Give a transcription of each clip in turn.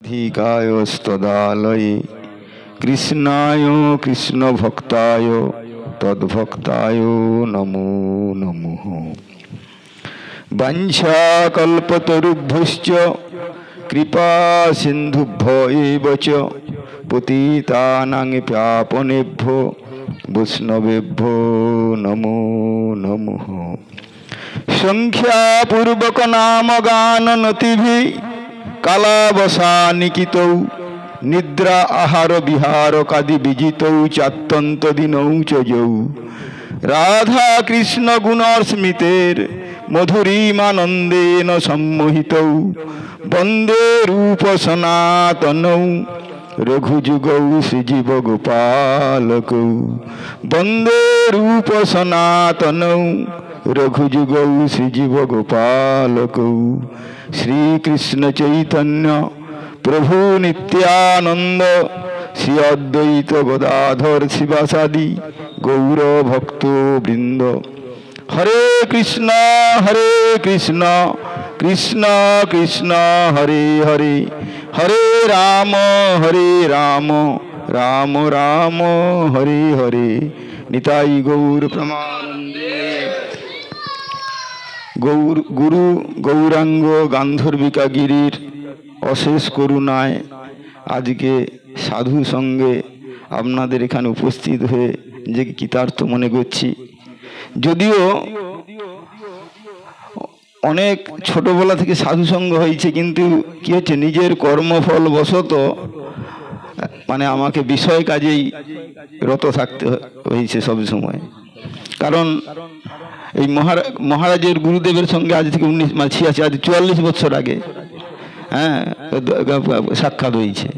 ধিকায়স্তদালয়ে কৃষ্ণায় কৃষ্ণ ভক্তায় তদ্ভক্তায় নমো নমঃ। বাঞ্ছাকল্পতরুভ্যশ্চ কৃপা সিন্ধুভ্য এব চ পতিতানাং পাবনেভ্যো বৈষ্ণবেভ্যো নমো নমঃ। সংখ্যাপূর্বক নাম গান নতিভি কালাবসানিকিতৌ নিদ্রা আহার বিহার কাদি বিজিতৌ চাত্যন্ত দিনৌ চজৌ রাধা কৃষ্ণ গুণর স্মিতের মধুরিমানন্দেন সম্মোহিতৌ বন্দে রূপ সনাতনৌ রঘুযুগৌ শ্রীজীব গোপালকৌ বন্দে রূপ সনাতনৌ রঘুযুগৌ শ্রীজীব গোপালকৌ। শ্রীকৃষ্ণ চৈতন্য প্রভু নিত্যানন্দ শ্রী অদ্বৈত গদাধর শিবাসাদি গৌর ভক্ত বৃন্দ। হরে কৃষ্ণ কৃষ্ণ কৃষ্ণ হরে হরে, হরে রাম রাম রাম হরে হরে। নিতাই গৌর প্রমানন্দে। গুরু গৌরাঙ্গ গান্ধর্বিকা গিরির অশেষ করুণায় আজকে সাধু সঙ্গে আপনাদের এখানে উপস্থিত হয়ে যে কৃতার্থ মনে করছি। যদিও অনেক ছোটবেলা থেকে সাধু সঙ্গ হয়েছে, কিন্তু কি হচ্ছে নিজের কর্মফল বশত মানে আমাকে বিষয় কাজেই রত থাকতে হয়েছে সব সময়। কারণ এই মহারাজের গুরুদেবের সঙ্গে আজ থেকে 1986 আজ 44 বছর আগে সাক্ষাৎ হয়েছে।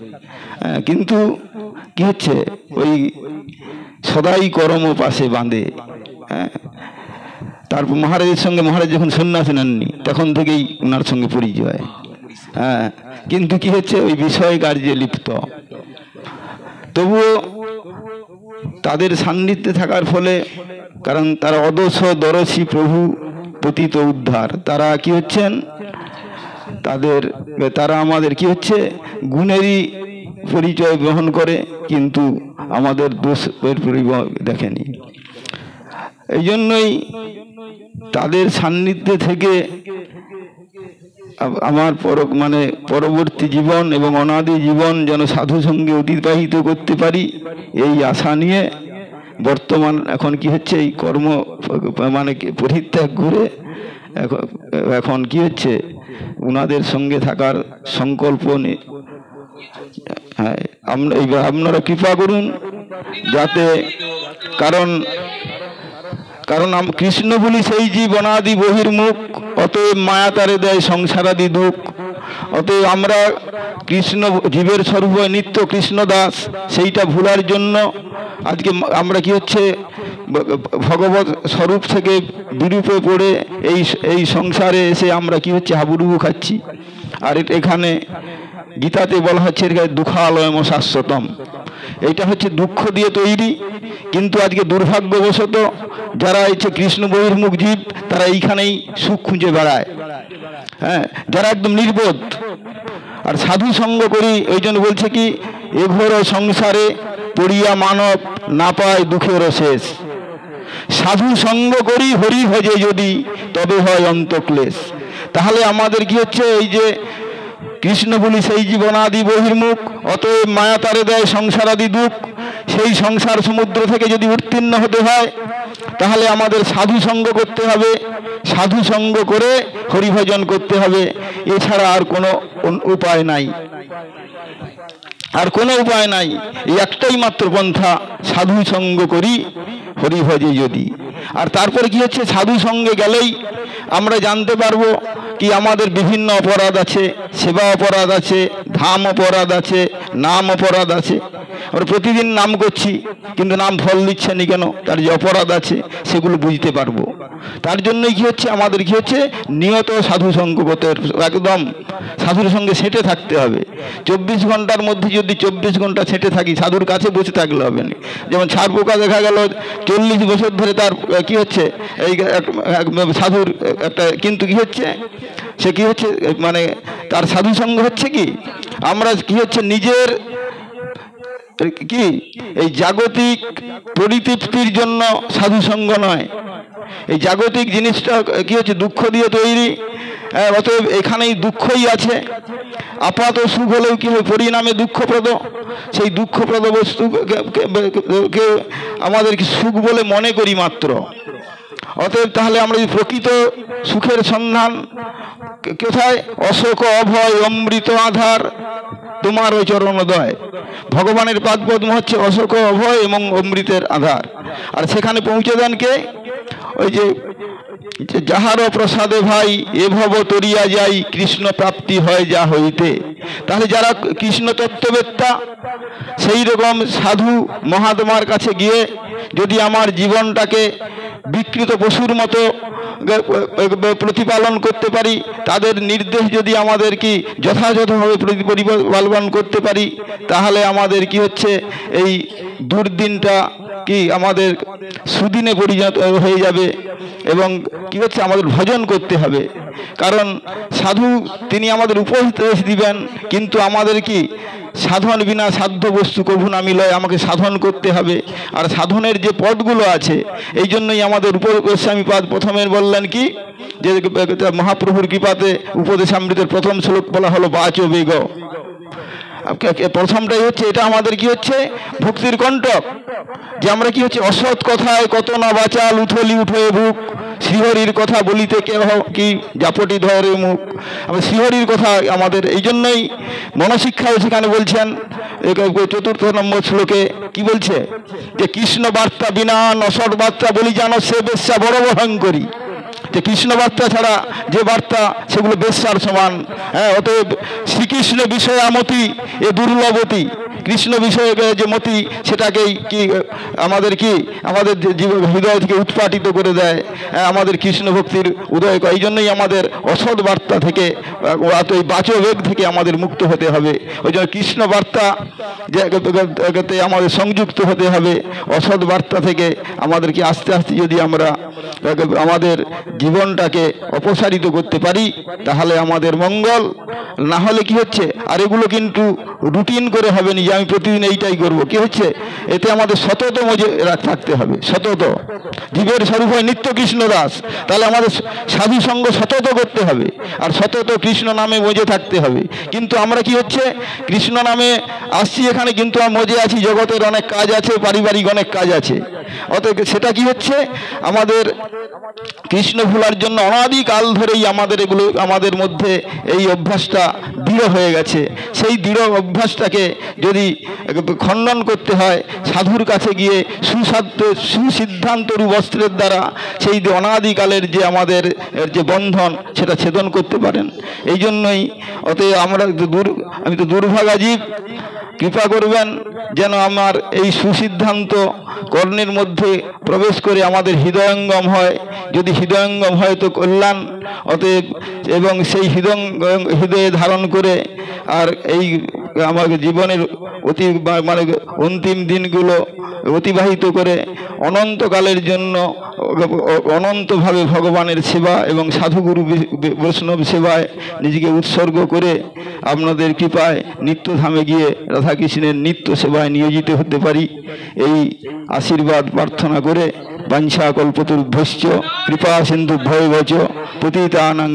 কিন্তু কি হচ্ছে ওই সদাই কর্ম পাশে বাঁধে। তারপর মহারাজের সঙ্গে মহারাজ যখন সন্ন্যাস নেননি তখন থেকেই ওনার সঙ্গে পরিচয়। কিন্তু কি হচ্ছে ওই বিষয় কার্যে লিপ্ত। তবুও তাদের সান্নিধ্যে থাকার ফলে, কারণ তারা অদোষ দরশী প্রভু পতিত উদ্ধার, তারা কি হচ্ছেন তারা আমাদের কি হচ্ছে গুণেরই পরিচয় গ্রহণ করে, কিন্তু আমাদের দোষের পরিচয় দেখেনি। এই জন্যই তাদের সান্নিধ্যে থেকে আমার পরবর্তী জীবন এবং অনাদি জীবন যেন সাধু সঙ্গে অতিবাহিত করতে পারি, এই আশা নিয়ে বর্তমান এখন কি হচ্ছে এই কর্ম পরিত্যাগ করে এখন কি হচ্ছে উনাদের সঙ্গে থাকার সংকল্প নিয়ে। আপনারা কৃপা করুন যাতে, কারণ কৃষ্ণ বলি সেই জীব অনাদি বহির্মুখ, অতএব মায়া তারে দেয় সংসারাদি দুঃখ। অতএব আমরা কৃষ্ণ জীবের স্বরূপ নিত্য কৃষ্ণ দাস, সেইটা ভুলার জন্য আজকে আমরা কি হচ্ছে ভগবত স্বরূপ থেকে বিরূপে পড়ে এই সংসারে এসে আমরা কি হচ্ছে হাবুডুবু খাচ্ছি। আর এখানে গীতাতে বলা হচ্ছে দুঃখালয়ম শাশ্বতম, এইটা হচ্ছে দুঃখ দিয়ে তৈরি। কিন্তু আজকে দুর্ভাগ্যবশত যারা হচ্ছে কৃষ্ণ বহির্মুখ জীব, তারা এইখানেই সুখ খুঁজে বেড়ায়, যারা একদম নির্বোধ। আর সাধু সঙ্গ করি ওই জন্য বলছে কি, এঘোর সংসারে পড়িয়া মানব না পায় দুঃখের শেষ। সাধু সঙ্গ করি হরি ভজে যদি, তবে হয় অন্তক্লেশ। তাহলে আমাদের কি হচ্ছে এই যে কৃষ্ণ বলি সেই জীবনাদি বহির্মুখ, অতএব মায়া তারে দেয় সংসারাদি দুঃখ। সেই সংসার সমুদ্র থেকে যদি উত্তীর্ণ হতে হয়, তাহলে আমাদের সাধু সঙ্গ করতে হবে, সাধু সঙ্গ করে হরিভজন করতে হবে। এছাড়া আর কোনো উপায় নাই, আর কোনো উপায় নাই। এই একটাই মাত্র পন্থা, সাধু সঙ্গ করি হরিভজে যদি। আর তারপরে কি হচ্ছে সাধু সঙ্গে গেলেই আমরা জানতে পারবো কি আমাদের বিভিন্ন অপরাধ আছে, সেবা অপরাধ আছে, ধাম অপরাধ আছে, নাম অপরাধ আছে। আমরা প্রতিদিন নাম করছি কিন্তু নাম ফল দিচ্ছে না কেন, তার যে অপরাধ আছে সেগুলো বুঝতে পারবো। তার জন্যই কি হচ্ছে আমাদের কি হচ্ছে নিয়ত সাধু সঙ্গ করতে, একদম সাধুর সঙ্গে সেটে থাকতে হবে। 24 ঘন্টার মধ্যে যদি 24 ঘন্টা সেটে থাকি, সাধুর কাছে বসে থাকলে হবে না। যেমন ছাড় পোকা দেখা গেল 40 বছর ধরে তার কি হচ্ছে এই সাধুর একটা কিন্তু কি হচ্ছে সে কি হচ্ছে মানে তার সাধু সঙ্গ হচ্ছে কি আমরা কি হচ্ছে নিজের কি এই জাগতিক পরিতৃপ্তির জন্য সাধু সঙ্গ নয়, এই জাগতিক জিনিসটা কি হচ্ছে দুঃখ দিয়ে তৈরি, অতএব এখানেই দুঃখই আছে। আপাত সুখ হলেও কি হয় পরিণামে দুঃখপ্রদ, সেই দুঃখপ্রদ বস্তুকে আমাদের কি সুখ বলে মনে করি মাত্র। অতএব তাহলে আমরা যদি প্রকৃত সুখের সন্ধান কোথায়, অশোক অভয় অমৃত আধার তোমার ওই চরণোদয়, ভগবানের পাদপদ্ম হচ্ছে অশোক অভয় এবং অমৃতের আধার। আর সেখানে পৌঁছে দেন কে, ওই যে যাহার প্রসাদে ভাই এ ভব তরিয়া যাই কৃষ্ণ প্রাপ্তি হয় যা হইতে। তাহলে যারা কৃষ্ণ তত্ত্ববেত্তা সেই রকম সাধু মহাত্মার কাছে গিয়ে যদি আমার জীবনটাকে বিকৃত পশুর মতো প্রতিপালন করতে পারি, তাদের নির্দেশ যদি আমাদের কি যথাযথভাবে পরিপালন করতে পারি, তাহলে আমাদের কি হচ্ছে এই দুর্দিনটা কি আমাদের সুদিনে পরিণত হয়ে যাবে। এবং কি হচ্ছে আমাদের ভজন করতে হবে, কারণ সাধু তিনি আমাদের উপদেশ দিবেন, কিন্তু আমাদের কি সাধন বিনা সাধ্য বস্তু কভু না মিলয়, আমাকে সাধন করতে হবে। আর সাধনের যে পদগুলো আছে এই জন্যই আমাদের গোস্বামী পাদ প্রথমে বললেন কি যে মহাপ্রভুর কৃপাতে উপদেশামৃতের প্রথম শ্লোক বলা হলো বাচ বেগ। প্রথমটাই হচ্ছে এটা আমাদের কি হচ্ছে ভক্তির কণ্টক, যে আমরা কি হচ্ছে অসৎ কথায় কত না বাচাল উথলি উঠে বুক, শ্রীহরির কথা বলিতে কেহ কি জাপটি ধরে মুখ। আমরা শ্রীহরির কথা আমাদের এই জন্যই মনশিক্ষাও সেখানে বলছেন 4 নম্বর শ্লোকে কি বলছে যে কৃষ্ণ বার্তা বিনা নসট বার্তা বলি জানো সে বেশ্যা বড় ভয়ঙ্করী। যে কৃষ্ণ বার্তা ছাড়া যে বার্তা সেগুলো বেশ্যার সমান। অতএব শ্রীকৃষ্ণ বিষয়ামতি এ দুর্লভতী, কৃষ্ণ বিষয়ে যে মতি সেটাকেই কি আমাদের হৃদয় থেকে উৎপাটিত করে দেয়, আমাদের কৃষ্ণ ভক্তির উদয় করে। এই জন্যই আমাদের অসৎ বার্তা থেকে এই বাচবেগ থেকে আমাদের মুক্ত হতে হবে। ওই জন্য কৃষ্ণ বার্তা আমাদের সংযুক্ত হতে হবে। অসৎ বার্তা থেকে আমাদেরকে আস্তে আস্তে যদি আমরা আমাদের জীবনটাকে অপসারিত করতে পারি তাহলে আমাদের মঙ্গল। না হলে কি হচ্ছে, আর এগুলো কিন্তু রুটিন করে হবে না যে আমি প্রতিদিন এইটাই করব, কি হচ্ছে এতে আমাদের সতত মজে থাকতে হবে। সতত জীবের স্বরূপ হয় নিত্য কৃষ্ণ দাস, তাহলে আমাদের সাধু সঙ্গ সতত করতে হবে আর সতত কৃষ্ণ নামে মজে থাকতে হবে। কিন্তু আমরা কি হচ্ছে কৃষ্ণ নামে আসছি এখানে, কিন্তু আমরা মজে আছি, জগতের অনেক কাজ আছে, পারিবারিক অনেক কাজ আছে। অতএব সেটা কি হচ্ছে আমাদের কৃষ্ণ ভোলার জন্য অনাদিকাল ধরেই আমাদের মধ্যে এই অভ্যাসটা দৃঢ় হয়ে গেছে। সেই দৃঢ় অভ্যাসটাকে যদি খণ্ডন করতে হয় সাধুর কাছে গিয়ে সুসিদ্ধান্তরূপ বস্ত্রের দ্বারা সেই অনাদিকালের যে আমাদের যে বন্ধন সেটা ছেদন করতে পারেন। এই জন্যই অতএব আমি তো দুর্ভাগা জীব, কৃপা করবেন যেন আমার এই সুসিদ্ধান্ত কর্ণের মধ্যে প্রবেশ করে আমাদের হৃদয়ঙ্গম হয়। যদি হৃদয়ঙ্গম হয় তো কল্যাণ। অতএব এবং সেই হৃদয়ে ধারণ করে আর এই আমার জীবনের অন্তিম দিনগুলো অতিবাহিত করে অনন্তকালের জন্য অনন্তভাবে ভগবানের সেবা এবং সাধুগুরু বৈষ্ণব সেবায় নিজেকে উৎসর্গ করে আপনাদের কৃপায় নিত্যধামে গিয়ে রাধাকৃষ্ণের নিত্য সেবায় নিয়োজিত হতে পারি, এই আশীর্বাদ প্রার্থনা করে বাঞ্ছা কল্পতরুভ্যশ্চ কৃপা সিন্ধুভ্যো পতিতানাং